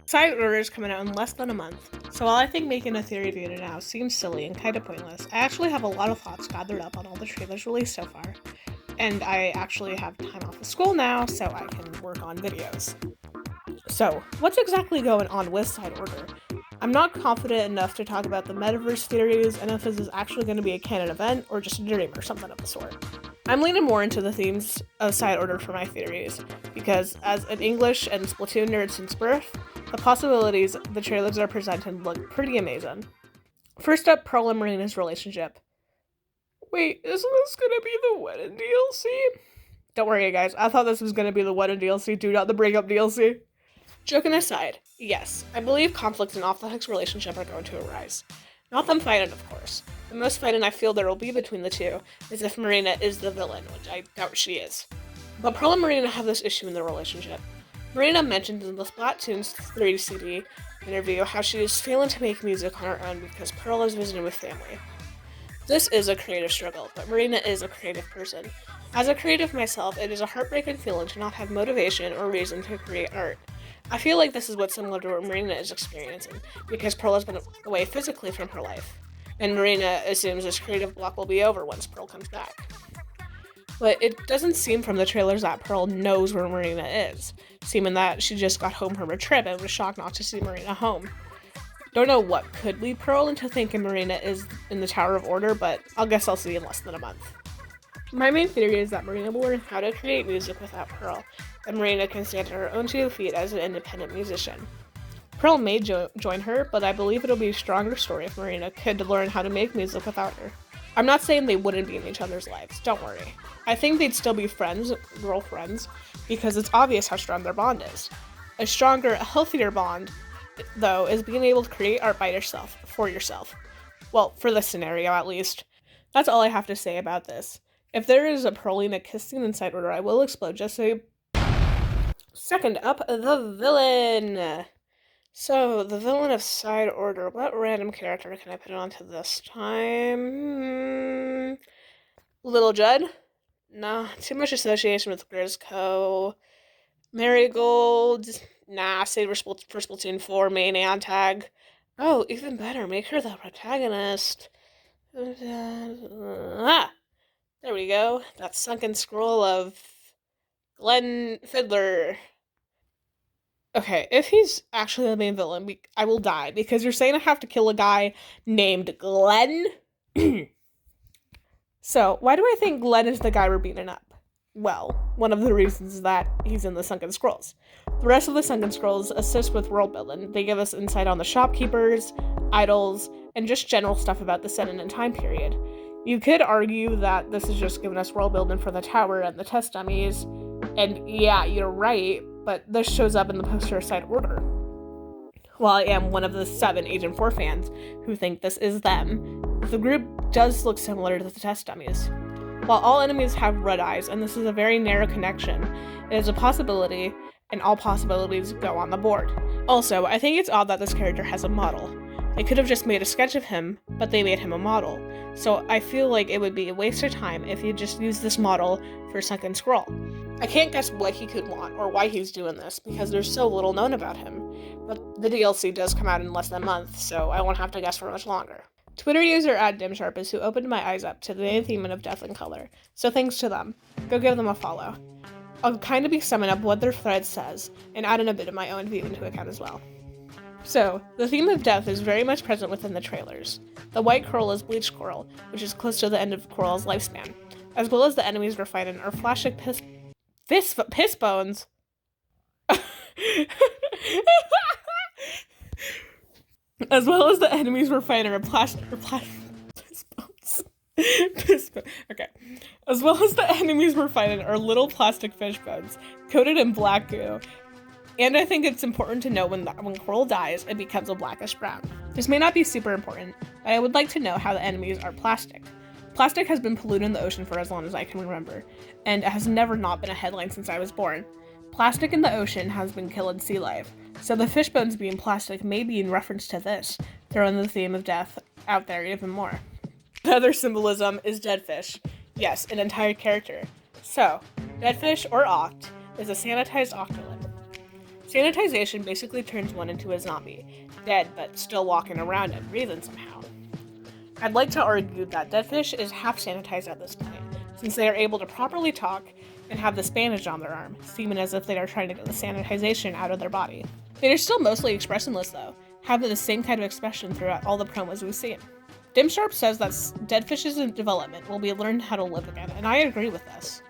Side Order is coming out in less than a month, so while I think making a theory video now seems silly and kind of pointless, I actually have a lot of thoughts gathered up on all the trailers released so far, and I actually have time off of school now, so I can work on videos. So, what's exactly going on with Side Order? I'm not confident enough to talk about the metaverse theories and if this is actually going to be a canon event or just a dream or something of the sort. I'm leaning more into the themes of Side Order for my theories, because as an English and Splatoon nerd since birth, the possibilities the trailers are presenting look pretty amazing. First up, Pearl and Marina's relationship. Wait, isn't this gonna be the wedding DLC? Don't worry guys, I thought this was gonna be the wedding DLC, not the breakup DLC. Joking aside, yes, I believe conflict in Off the Hook's relationship are going to arise. Not them fighting, of course. The most fighting I feel there will be between the two is if Marina is the villain, which I doubt she is. But Pearl and Marina have this issue in their relationship. Marina mentioned in the Splatoon 3 CD interview how she is failing to make music on her own because Pearl is visiting with family. This is a creative struggle, but Marina is a creative person. As a creative myself, it is a heartbreaking feeling to not have motivation or reason to create art. I feel like this is what's similar to what Marina is experiencing, because Pearl has been away physically from her life, and Marina assumes this creative block will be over once Pearl comes back. But it doesn't seem from the trailers that Pearl knows where Marina is, seeming that she just got home from a trip and was shocked not to see Marina home. Don't know what could lead Pearl into thinking Marina is in the Tower of Order, but I guess I'll see in less than a month. My main theory is that Marina will learn how to create music without Pearl, and Marina can stand on her own 2 feet as an independent musician. Pearl may join her, but I believe it'll be a stronger story if Marina could learn how to make music without her. I'm not saying they wouldn't be in each other's lives, don't worry. I think they'd still be friends, girlfriends, because it's obvious how strong their bond is. A stronger, healthier bond, though, is being able to create art by yourself, for yourself. Well, for this scenario at least. That's all I have to say about this. If there is a Pearlina kissing in Side Order, I will explode just so you... Second up, the villain. So, the villain of Side Order. What random character can I put it onto this time? Little Judd? No, too much association with Grisco. Marigold? Nah, save for Splatoon 4 main and tag. Oh, even better, make her the protagonist. Ah! There we go. That sunken scroll of Glenn Fiddler. Okay, if he's actually the main villain, I will die, because you're saying I have to kill a guy named Glenn? So, why do I think Glenn is the guy we're beating up? Well, one of the reasons is that he's in the Sunken Scrolls. The rest of the Sunken Scrolls assist with world building. They give us insight on the shopkeepers, idols, and just general stuff about the setting and time period. You could argue that this is just giving us world building for the tower and the test dummies, and yeah, you're right, but this shows up in the poster Side Order. While I am one of the 7 Agent 4 fans who think this is them, the group does look similar to the test dummies. While all enemies have red eyes, and this is a very narrow connection, it is a possibility, and all possibilities go on the board. Also, I think it's odd that this character has a model. They could have just made a sketch of him, but they made him a model. So I feel like it would be a waste of time if you just used this model for Sunken Scroll. I can't guess what he could want or why he's doing this, because there's so little known about him. But the DLC does come out in less than a month, so I won't have to guess for much longer. Twitter user @DimSharp is who opened my eyes up to the main theme of Death and Color, so thanks to them. Go give them a follow. I'll kind of be summing up what their thread says, and adding a bit of my own view into account as well. So, the theme of death is very much present within the trailers. The white coral is bleached coral, which is close to the end of coral's lifespan, as well as the enemies we're fighting are plastic piss bones. As well as the enemies we're fighting are plastic piss bones. Okay. As well as the enemies we're fighting are little plastic fish bones, coated in black goo. And I think it's important to know when coral dies, it becomes a blackish brown. This may not be super important, but I would like to know how the enemies are plastic. Plastic has been polluting the ocean for as long as I can remember, and it has never not been a headline since I was born. Plastic in the ocean has been killing sea life, so the fish bones being plastic may be in reference to this, throwing the theme of death out there even more. Another symbolism is dead fish. Yes, an entire character. So, dead fish, or oct, is a sanitized octolith. Sanitization basically turns one into a zombie, dead but still walking around and breathing somehow. I'd like to argue that dead fish is half sanitized at this point, since they are able to properly talk and have this bandage on their arm, seeming as if they are trying to get the sanitization out of their body. They are still mostly expressionless though, having the same kind of expression throughout all the promos we've seen. Dimsharp says that dead fishes in development will be learned how to live again, and I agree with this.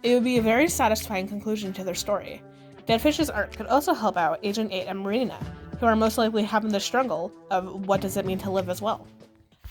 It would be a very satisfying conclusion to their story. Dead Fish's arc could also help out Agent 8 and Marina, who are most likely having the struggle of what does it mean to live as well.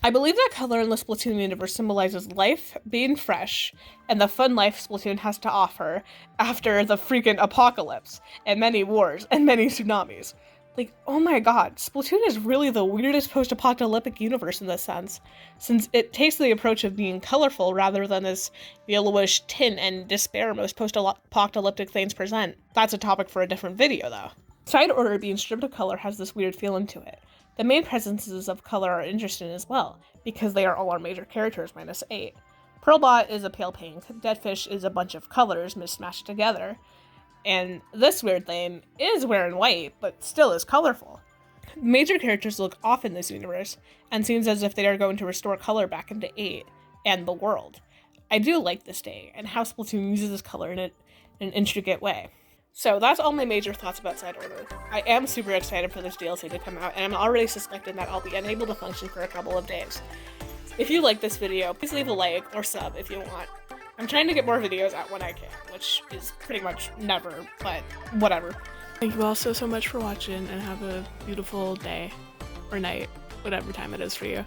I believe that color in the Splatoon universe symbolizes life, being fresh, and the fun life Splatoon has to offer after the freaking apocalypse, and many wars, and many tsunamis. Like, oh my god, Splatoon is really the weirdest post-apocalyptic universe in this sense, since it takes the approach of being colorful rather than this yellowish tint and despair most post-apocalyptic things present. That's a topic for a different video, though. Side Order being stripped of color has this weird feeling to it. The main presences of color are interesting as well, because they are all our major characters minus 8. Pearlbot is a pale pink, Deadfish is a bunch of colors mismatched together, and this weird thing is wearing white, but still is colorful. Major characters look off in this universe, and seems as if they are going to restore color back into 8 and the world. I do like this day, and how Splatoon uses this color in an intricate way. So that's all my major thoughts about Side Order. I am super excited for this DLC to come out, and I'm already suspecting that I'll be unable to function for a couple of days. If you like this video, please leave a like or sub if you want. I'm trying to get more videos out when I can, which is pretty much never, but whatever. Thank you all so much for watching, and have a beautiful day or night, whatever time it is for you.